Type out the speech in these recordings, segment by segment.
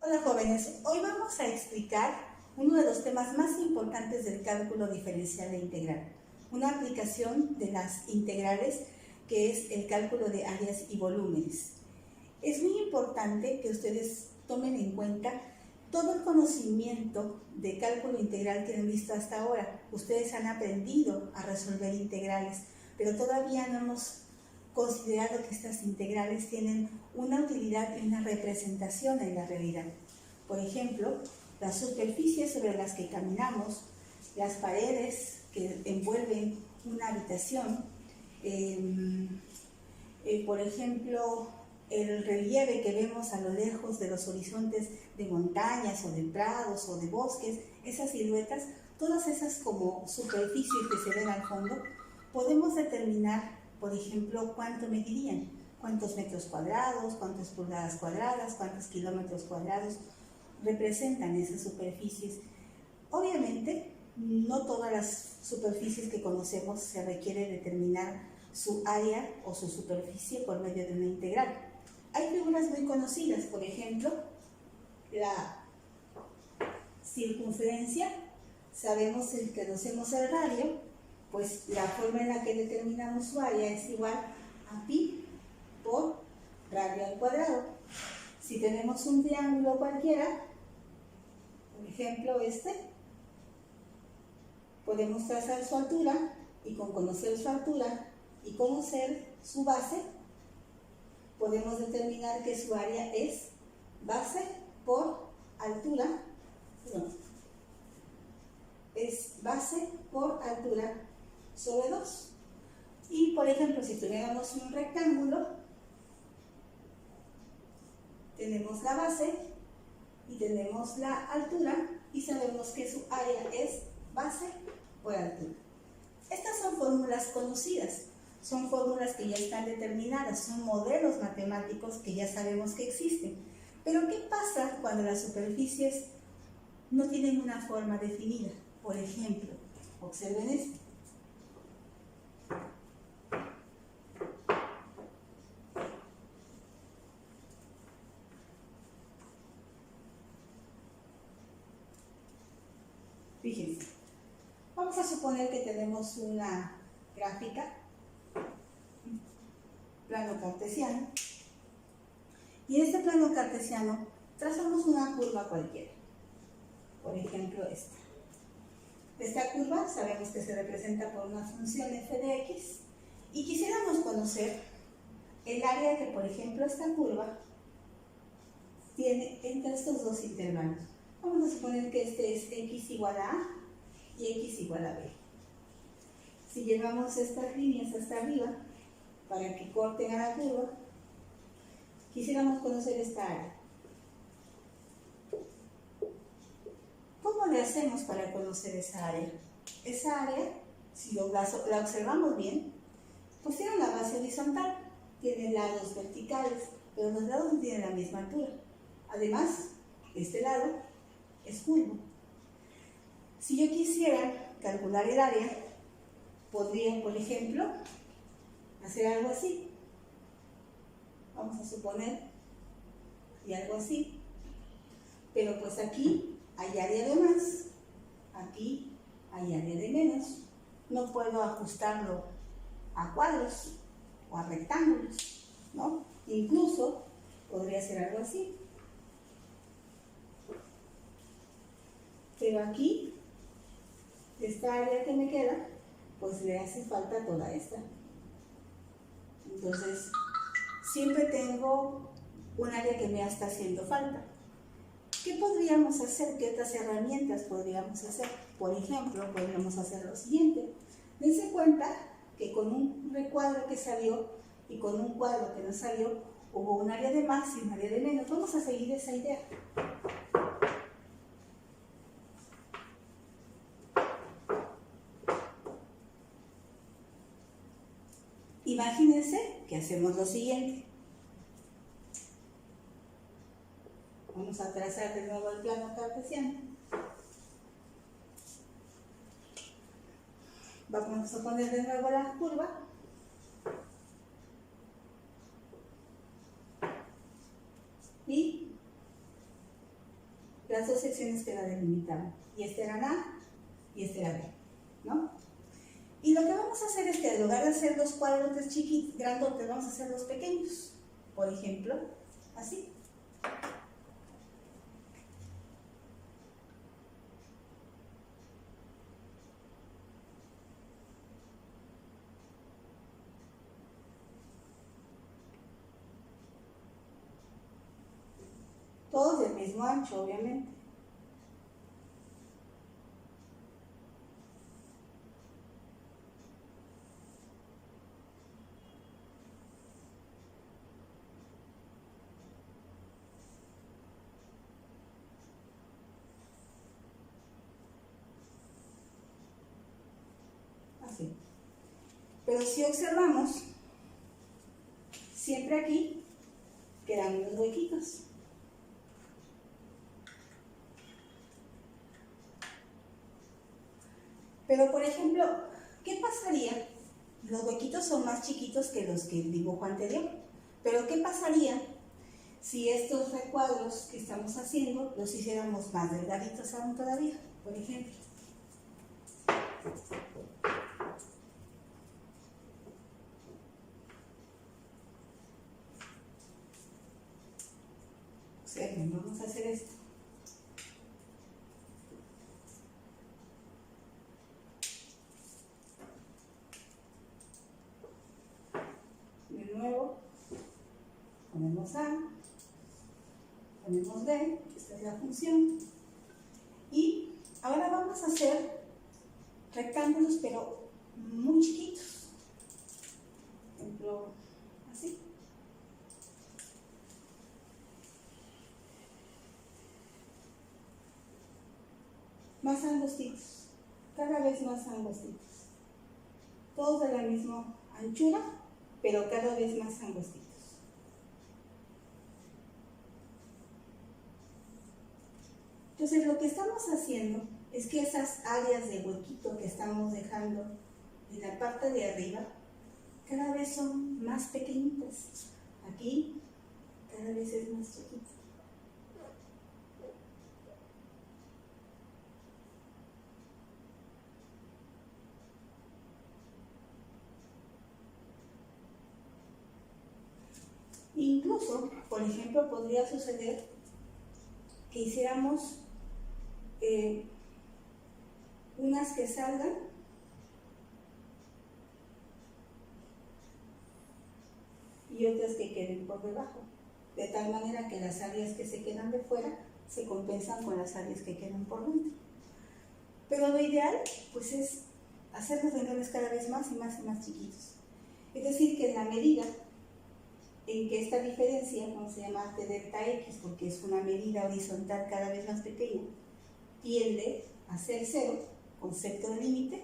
Hola jóvenes, hoy vamos a explicar uno de los temas más importantes del cálculo diferencial e integral, una aplicación de las integrales que es el cálculo de áreas y volúmenes. Es muy importante que ustedes tomen en cuenta todo el conocimiento de cálculo integral que han visto hasta ahora. Ustedes han aprendido a resolver integrales, pero todavía no hemos considerado que estas integrales tienen una utilidad y una representación en la realidad. Por ejemplo, las superficies sobre las que caminamos, las paredes que envuelven una habitación, por ejemplo, el relieve que vemos a lo lejos de los horizontes de montañas o de prados o de bosques, esas siluetas, todas esas como superficies que se ven al fondo, podemos determinar, por ejemplo, cuánto medirían, cuántos metros cuadrados, cuántas pulgadas cuadradas, cuántos kilómetros cuadrados representan esas superficies. Obviamente, no todas las superficies que conocemos se requiere determinar su área o su superficie por medio de una integral. Hay figuras muy conocidas, por ejemplo, la circunferencia. Sabemos que conocemos el radio, pues la forma en la que determinamos su área es igual a pi por radio al cuadrado. Si tenemos un triángulo cualquiera, por ejemplo podemos trazar su altura y con conocer su altura y conocer su base, podemos determinar que su área es base por altura, es base por altura sobre 2. Y por ejemplo, si tuviéramos un rectángulo, tenemos la base y tenemos la altura y sabemos que su área es base por altura. Estas son fórmulas conocidas, son fórmulas que ya están determinadas, son modelos matemáticos que ya sabemos que existen. Pero ¿qué pasa cuando las superficies no tienen una forma definida? Por ejemplo, observen esto. Fíjense, vamos a suponer que tenemos una gráfica, plano cartesiano, y en este plano cartesiano trazamos una curva cualquiera, por ejemplo esta. Esta curva sabemos que se representa por una función f de x, y quisiéramos conocer el área que, por ejemplo, esta curva tiene entre estos dos intervalos. Vamos a suponer que este es x igual a a y x igual a b. Si llevamos estas líneas hasta arriba para que corten a la curva, quisiéramos conocer esta área. ¿Cómo le hacemos para conocer esa área? Esa área, si la observamos bien, pues tiene una base horizontal, tiene lados verticales, pero los lados no tienen la misma altura. Además, este lado es curvo. Si yo quisiera calcular el área, podría, por ejemplo, hacer algo así. Vamos a suponer, y algo así. Pero pues aquí hay área de más, aquí hay área de menos. No puedo ajustarlo a cuadros o a rectángulos, ¿no? Incluso podría hacer algo así. Pero aquí, esta área que me queda, pues le hace falta toda esta. Entonces, siempre tengo un área que me está haciendo falta. ¿Qué podríamos hacer? ¿Qué otras herramientas podríamos hacer? Por ejemplo, podríamos hacer lo siguiente. Dense cuenta que con un recuadro que salió y con un cuadro que no salió, hubo un área de más y un área de menos. Vamos a seguir esa idea. Imagínense que hacemos lo siguiente. Vamos a trazar de nuevo el plano cartesiano. Vamos a poner de nuevo la curva. Y las dos secciones que la delimitaban. Y este era A y este era B, ¿no? Y lo que vamos a hacer es que en lugar de hacer dos cuadrantes chiquitos, grandotes, vamos a hacer dos pequeños. Por ejemplo, así. Todos del mismo ancho, obviamente. Así. Pero si observamos, siempre aquí quedan unos huequitos. Pero, por ejemplo, ¿qué pasaría? Los huequitos son más chiquitos que los que el dibujo anterior. Pero, ¿qué pasaría si estos recuadros que estamos haciendo los hiciéramos más delgaditos aún todavía? Por ejemplo. Observen, vamos a hacer esto. De nuevo, ponemos A, ponemos B, esta es la función. Y ahora vamos a hacer rectángulos, pero muy chiquitos. Por ejemplo, así. Más angostitos, cada vez más angostitos. Todos de la misma anchura, pero cada vez más angostitos. Entonces, lo que estamos haciendo es que esas áreas de huequito que estamos dejando en la parte de arriba, cada vez son más pequeñitas. Aquí, cada vez es más chiquito. Incluso, por ejemplo, podría suceder que hiciéramos unas que salgan y otras que queden por debajo, de tal manera que las áreas que se quedan de fuera se compensan con las áreas que quedan por dentro. Pero lo ideal, pues, es hacer los renglores cada vez más y más y más chiquitos. Es decir, que en la medida en que esta diferencia, vamos a llamar de delta X, porque es una medida horizontal cada vez más pequeña, tiende a ser cero, concepto de límite,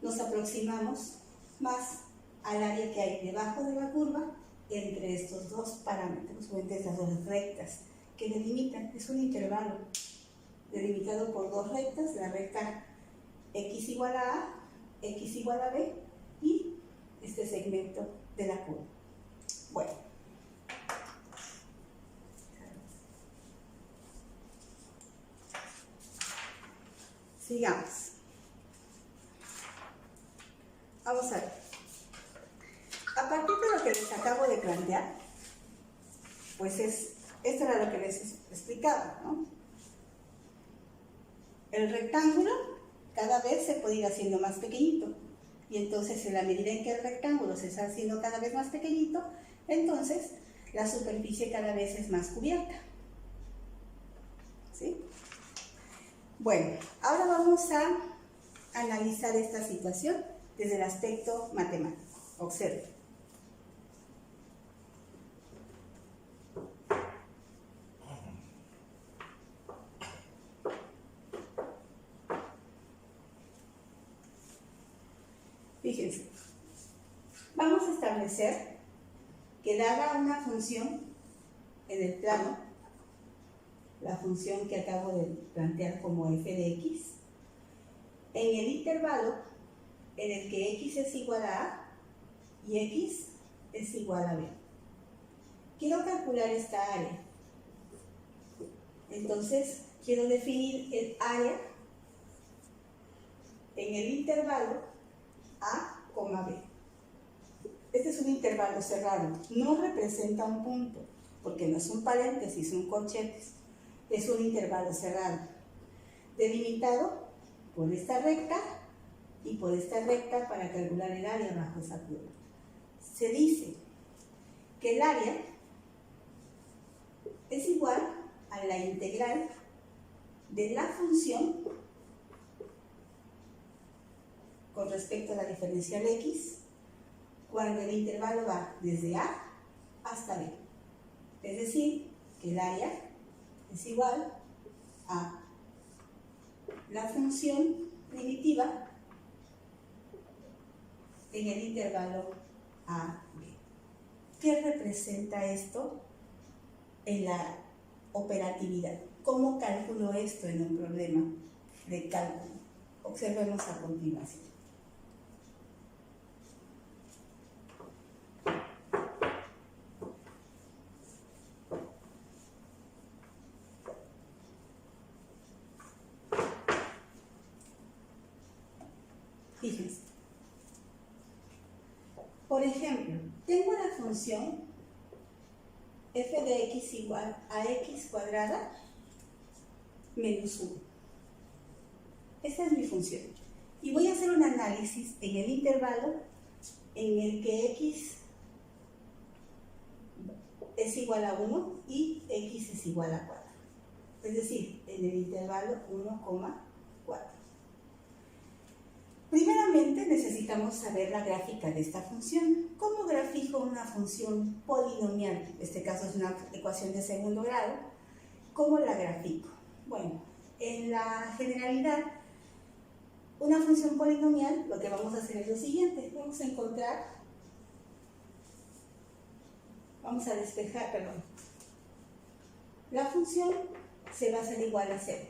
nos aproximamos más al área que hay debajo de la curva entre estos dos parámetros, o entre estas dos rectas que delimitan. Es un intervalo delimitado por dos rectas, la recta X igual a X igual a B y este segmento de la curva. Bueno, sigamos. Vamos a ver. A partir de lo que les acabo de plantear, pues esto era lo que les explicaba, ¿no? El rectángulo cada vez se puede ir haciendo más pequeñito. Y entonces, en la medida en que el rectángulo se está haciendo cada vez más pequeñito, entonces la superficie cada vez es más cubierta. ¿Sí? Bueno, ahora vamos a analizar esta situación desde el aspecto matemático. Observen. Fíjense, vamos a establecer que dada una función en el plano, la función que acabo de plantear como f de x, en el intervalo en el que x es igual a a y x es igual a b. Quiero calcular esta área. Entonces, quiero definir el área en el intervalo A, B. Este es un intervalo cerrado, no representa un punto, porque no es un paréntesis, son corchetes, es un intervalo cerrado, delimitado por esta recta y por esta recta para calcular el área bajo esa curva. Se dice que el área es igual a la integral de la función con respecto a la diferencial x cuando el intervalo va desde A hasta B. Es decir, que el área es igual a la función primitiva en el intervalo A-B. ¿Qué representa esto en la operatividad? ¿Cómo calculo esto en un problema de cálculo? Observemos a continuación. Fíjense. Por ejemplo, tengo la función f de x igual a x cuadrada menos 1. Esta es mi función. Y voy a hacer un análisis en el intervalo en el que x es igual a 1 y x es igual a 4. Es decir, en el intervalo 1,4. Primeramente necesitamos saber la gráfica de esta función. ¿Cómo grafico una función polinomial? En este caso es una ecuación de segundo grado. ¿Cómo la grafico? Bueno, en la generalidad, una función polinomial, lo que vamos a hacer es lo siguiente. Vamos a despejar, perdón. La función se va a hacer igual a 0.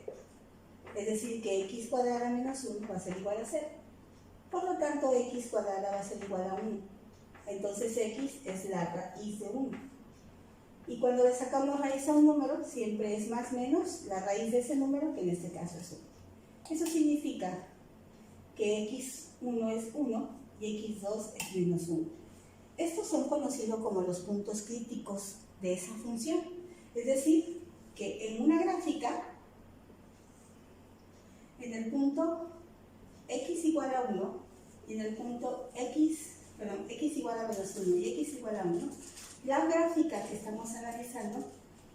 Es decir, que x cuadrada menos 1 va a ser igual a 0. Por lo tanto, x cuadrada va a ser igual a 1. Entonces, x es la raíz de 1. Y cuando le sacamos raíz a un número, siempre es más menos la raíz de ese número, que en este caso es 1. Eso significa que x1 es 1 y x2 es menos 1. Estos son conocidos como los puntos críticos de esa función. Es decir, que en una gráfica, en el punto x igual a 1 y en el punto x igual a menos 1 y x igual a 1, la gráfica que estamos analizando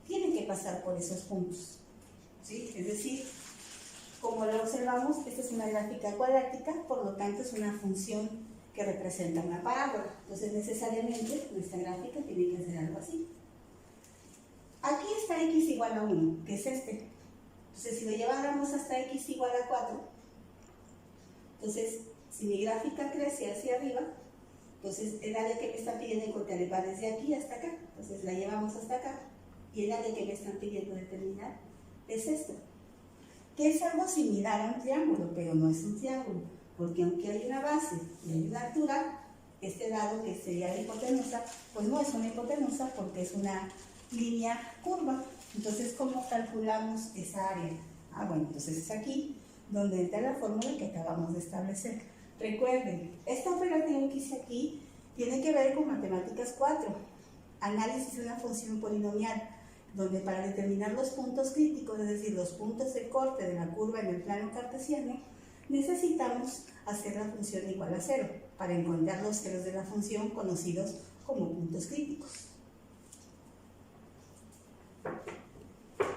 tiene que pasar por esos puntos, ¿sí? Es decir, como lo observamos, esta es una gráfica cuadrática, por lo tanto es una función que representa una parábola. Entonces necesariamente nuestra gráfica tiene que ser algo así. Aquí está x igual a 1, que es este. Entonces si lo lleváramos hasta x igual a 4, entonces si mi gráfica crece hacia arriba, entonces el área que me están pidiendo encontrar va desde aquí hasta acá. Entonces la llevamos hasta acá y el área que me están pidiendo determinar es esto, que es algo similar a un triángulo, pero no es un triángulo, porque aunque hay una base y hay una altura, este lado que sería la hipotenusa, pues no es una hipotenusa porque es una línea curva. Entonces, ¿cómo calculamos esa área? Bueno, entonces es aquí donde entra la fórmula que acabamos de establecer. Recuerden, esta operación que hice aquí tiene que ver con matemáticas 4, análisis de una función polinomial, donde para determinar los puntos críticos, es decir, los puntos de corte de la curva en el plano cartesiano, necesitamos hacer la función igual a 0 para encontrar los ceros de la función conocidos como puntos críticos.